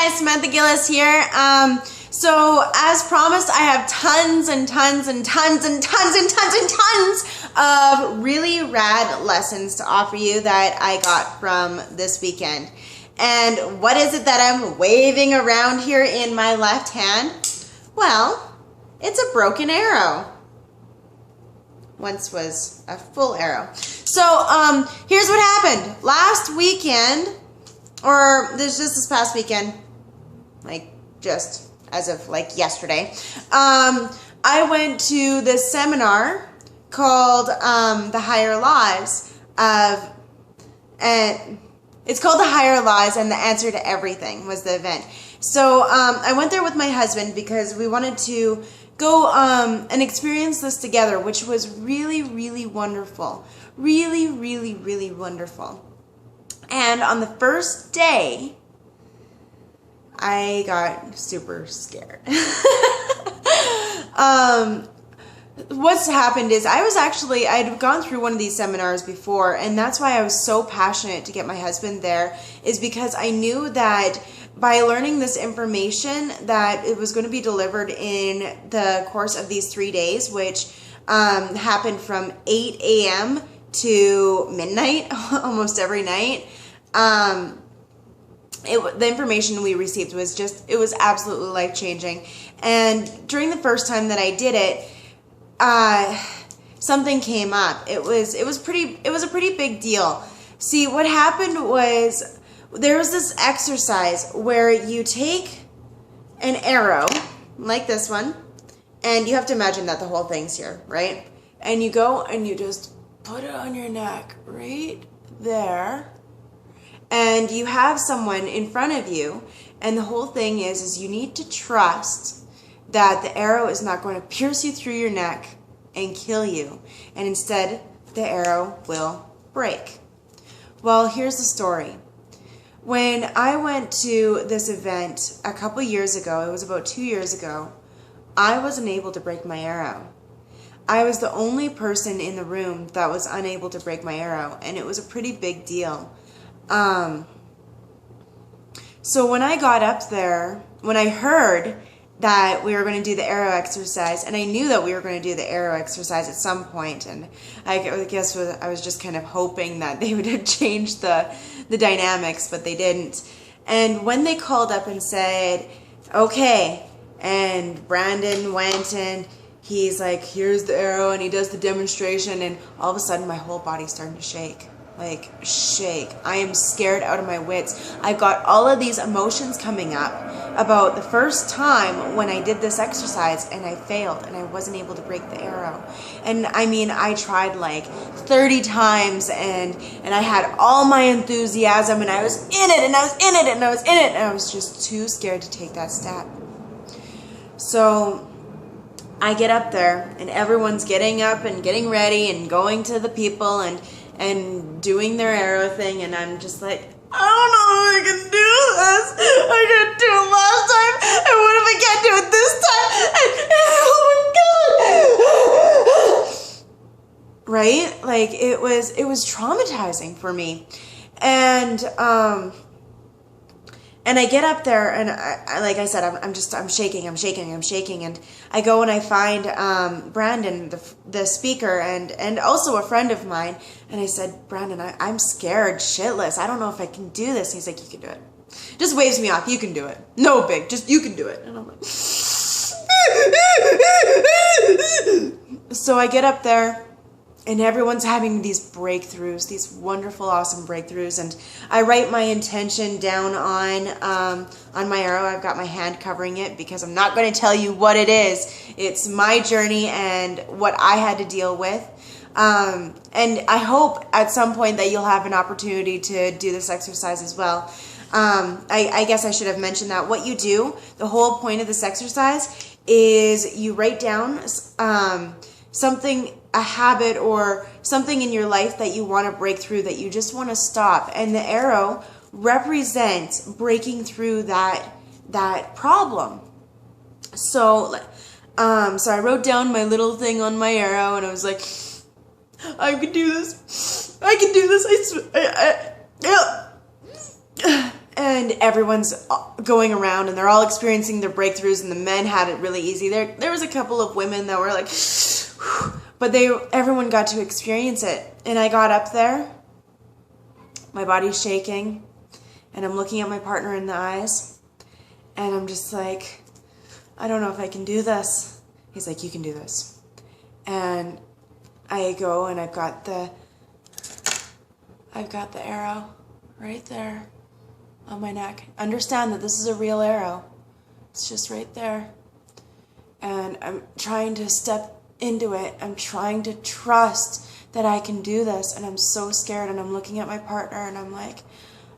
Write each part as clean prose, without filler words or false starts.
guys, Samantha Gillis here. So as promised, I have tons and tons and tons and tons and tons and tons of really rad lessons to offer you that I got from this weekend. And what is it that I'm waving around here in my left hand? Well, it's a broken arrow. Once was a full arrow. So here's what happened. Last weekend, or there's just this past weekend, like just as of like yesterday, I went to this seminar called The Higher Laws of, and it's called The Higher Laws and the Answer to Everything was the event. So I went there with my husband because we wanted to go and experience this together, which was really, really wonderful. Really, really, really wonderful. And on the first day, I got super scared. What's happened is I'd gone through one of these seminars before, and that's why I was so passionate to get my husband there, is because I knew that by learning this information that it was going to be delivered in the course of these 3 days, which happened from 8 a.m. to midnight almost every night. The information we received was it was absolutely life-changing. And during the first time that I did it, something came up. It was a pretty big deal. See, what happened was there was this exercise where you take an arrow like this one, and you have to imagine that the whole thing's here, right? And you go and you just put it on your neck right there. And you have someone in front of you, and the whole thing is you need to trust that the arrow is not going to pierce you through your neck and kill you, and instead the arrow will break. Well, here's the story. When I went to this event a couple years ago, it was about 2 years ago, I wasn't able to break my arrow. I was the only person in the room that was unable to break my arrow, and it was a pretty big deal. So when I got up there, when I heard that we were going to do the arrow exercise, and I knew that we were going to do the arrow exercise at some point, and I guess I was just kind of hoping that they would have changed the dynamics, but they didn't. And when they called up and said, okay, and Brandon went and he's like, here's the arrow, and he does the demonstration, and all of a sudden my whole body started to shake. Like, shake. I am scared out of my wits. I've got all of these emotions coming up about the first time when I did this exercise and I failed and I wasn't able to break the arrow. And I mean, I tried like 30 times and I had all my enthusiasm and I was in it and I was in it and I was in it and I was just too scared to take that step. So I get up there and everyone's getting up and getting ready and going to the people and doing their arrow thing, and I'm just like, I don't know if I can do this. I couldn't do it last time, and what if I can't do it this time? Oh my God! Right? Like, it was traumatizing for me. And I get up there, and I like I said, I'm shaking, and I go and I find Brandon, the speaker, and also a friend of mine, and I said, Brandon, I'm scared shitless. I don't know if I can do this. And he's like, you can do it. Just waves me off. You can do it. No big. Just you can do it. And I'm like, so I get up there. And everyone's having these breakthroughs, these wonderful, awesome breakthroughs. And I write my intention down on my arrow. I've got my hand covering it because I'm not going to tell you what it is. It's my journey and what I had to deal with. And I hope at some point that you'll have an opportunity to do this exercise as well. I guess I should have mentioned that. What you do, the whole point of this exercise is you write down something, a habit or something in your life that you want to break through, that you just want to stop. And the arrow represents breaking through that problem. So I wrote down my little thing on my arrow and I was like, I can do this. I can do this. and everyone's going around and they're all experiencing their breakthroughs, and the men had it really easy. There was a couple of women that were like, but everyone got to experience it. And I got up there, my body's shaking, and I'm looking at my partner in the eyes, and I'm just like, I don't know if I can do this. He's like, you can do this. And I go, and I've got the arrow right there on my neck. Understand that this is a real arrow. It's just right there. And I'm trying to step into it. I'm trying to trust that I can do this. And I'm so scared. And I'm looking at my partner and I'm like,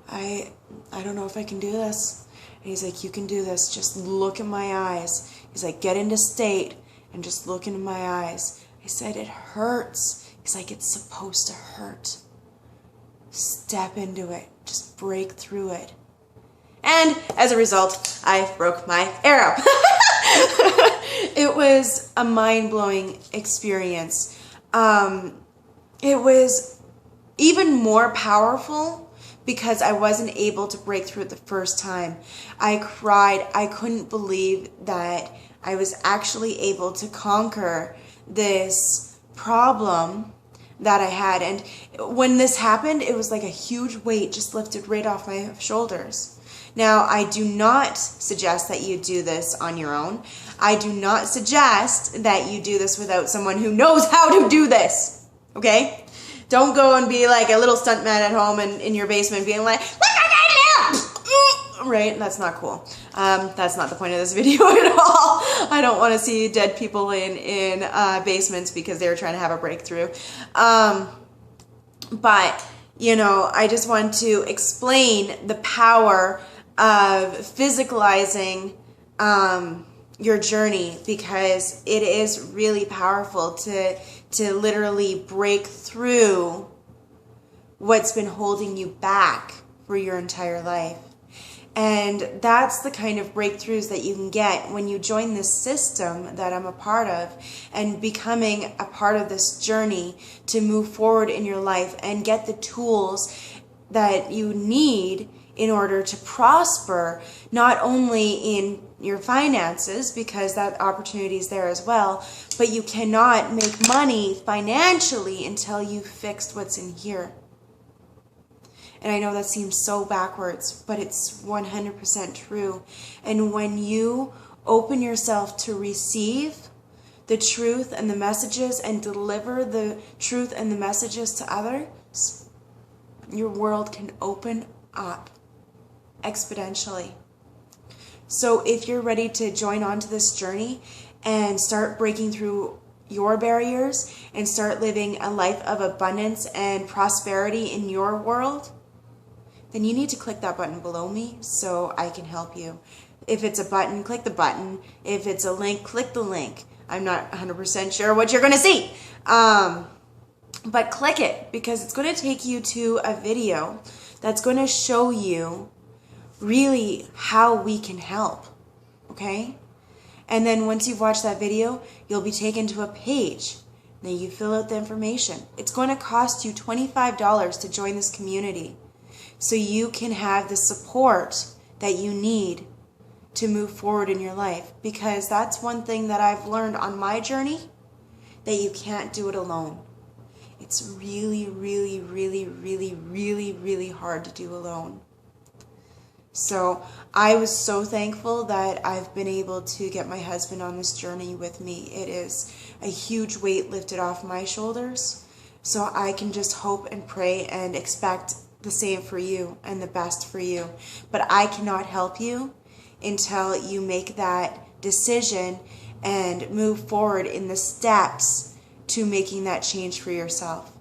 I don't know if I can do this. And he's like, you can do this. Just look in my eyes. He's like, get into state and just look into my eyes. I said, it hurts. He's like, it's supposed to hurt. Step into it. Just break through it. And as a result, I broke my arrow. It was a mind-blowing experience. It was even more powerful because I wasn't able to break through it the first time. I cried. I couldn't believe that I was actually able to conquer this problem that I had. And when this happened, it was like a huge weight just lifted right off my shoulders. Now, I do not suggest that you do this on your own. I do not suggest that you do this without someone who knows how to do this. Okay? Don't go and be like a little stuntman at home and in your basement being like, look, I got it! Right? That's not cool. That's not the point of this video at all. I don't want to see dead people in basements because they're trying to have a breakthrough. But, you know, I just want to explain the power of physicalizing your journey, because it is really powerful to literally break through what's been holding you back for your entire life. And that's the kind of breakthroughs that you can get when you join this system that I'm a part of, and becoming a part of this journey to move forward in your life and get the tools that you need in order to prosper, not only in your finances, because that opportunity is there as well, but you cannot make money financially until you've fixed what's in here. And I know that seems so backwards, but it's 100% true. And when you open yourself to receive the truth and the messages and deliver the truth and the messages to others, your world can open up exponentially. So if you're ready to join onto this journey and start breaking through your barriers and start living a life of abundance and prosperity in your world, then you need to click that button below me so I can help you. If it's a button, click the button. If it's a link, click the link. I'm not 100% sure what you're going to see. But click it, because it's going to take you to a video that's going to show you really how we can help. Okay? And then once you've watched that video, you'll be taken to a page. Then you fill out the information. It's going to cost you $25 to join this community, so you can have the support that you need to move forward in your life. Because that's one thing that I've learned on my journey, that you can't do it alone. It's really, really, really, really, really, really hard to do alone. So I was so thankful that I've been able to get my husband on this journey with me. It is a huge weight lifted off my shoulders. So I can just hope and pray and expect the same for you and the best for you. But I cannot help you until you make that decision and move forward in the steps to making that change for yourself.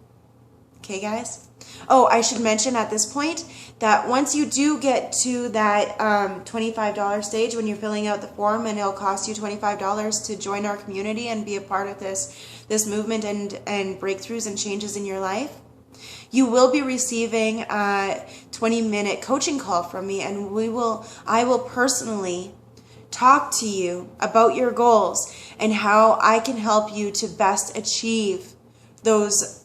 Okay, guys? Oh, I should mention at this point that once you do get to that $25 stage, when you're filling out the form, and it'll cost you $25 to join our community and be a part of this movement and breakthroughs and changes in your life, you will be receiving a 20-minute coaching call from me, and I will personally talk to you about your goals and how I can help you to best achieve those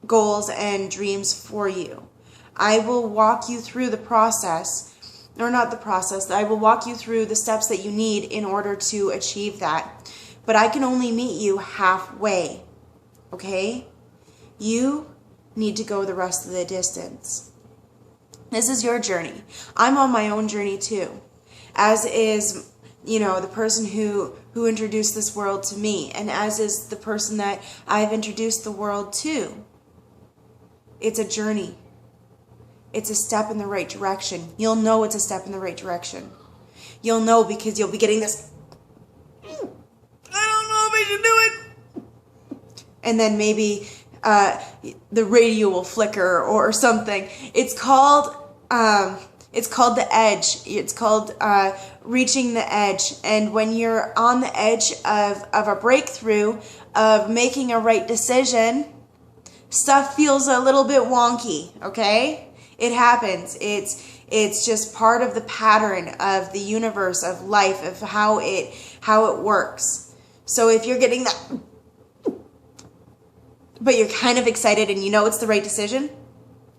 goals and dreams for you. I will walk you through the process, or not the process, I will walk you through the steps that you need in order to achieve that. But I can only meet you halfway, okay? You need to go the rest of the distance. This is your journey. I'm on my own journey too, as is, you know, the person who introduced this world to me, and as is the person that I've introduced the world to. It's a journey. It's a step in the right direction. You'll know it's a step in the right direction. You'll know because you'll be getting this, I don't know if I should do it. And then maybe the radio will flicker or something. It's called the edge. It's called reaching the edge. And when you're on the edge of a breakthrough, of making a right decision, stuff feels a little bit wonky, okay? It happens. It's just part of the pattern of the universe, of life, of how it works. So if you're getting that, but you're kind of excited and you know it's the right decision,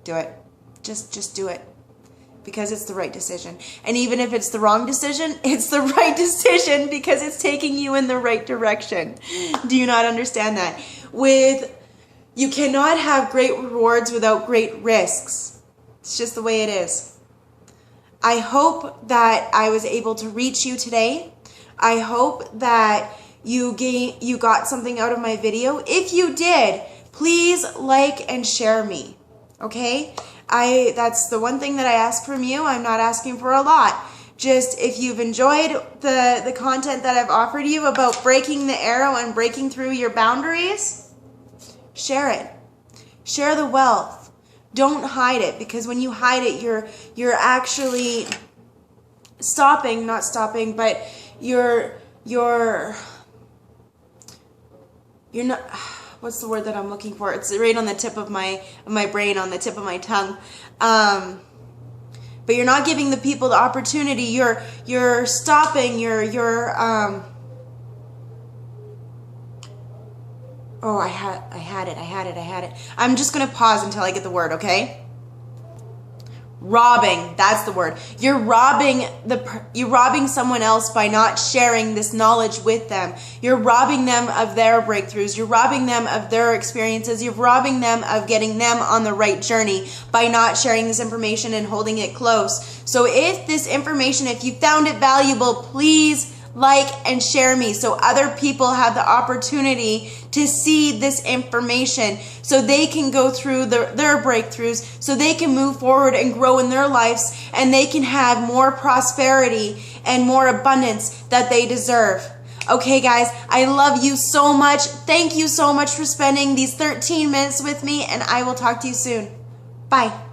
do it. Just do it. Because it's the right decision. And even if it's the wrong decision, it's the right decision because it's taking you in the right direction. Do you not understand that? You cannot have great rewards without great risks. It's just the way it is. I hope that I was able to reach you today. I hope that you got something out of my video. If you did, please like and share me. Okay? That's the one thing that I ask from you. I'm not asking for a lot. Just if you've enjoyed the content that I've offered you about breaking the arrow and breaking through your boundaries, share it. Share the wealth. Don't hide it, because when you hide it, you're actually not stopping, but you're not, what's the word that I'm looking for? It's right on the tip of my brain, on the tip of my tongue. But you're not giving the people the opportunity. You're stopping, oh, I had it. I'm just going to pause until I get the word, okay? Robbing, that's the word. You're robbing someone else by not sharing this knowledge with them. You're robbing them of their breakthroughs. You're robbing them of their experiences. You're robbing them of getting them on the right journey by not sharing this information and holding it close. So if this information, if you found it valuable, please like and share me so other people have the opportunity to see this information, so they can go through their breakthroughs, so they can move forward and grow in their lives, and they can have more prosperity and more abundance that they deserve. Okay, guys, I love you so much. Thank you so much for spending these 13 minutes with me, and I will talk to you soon. Bye.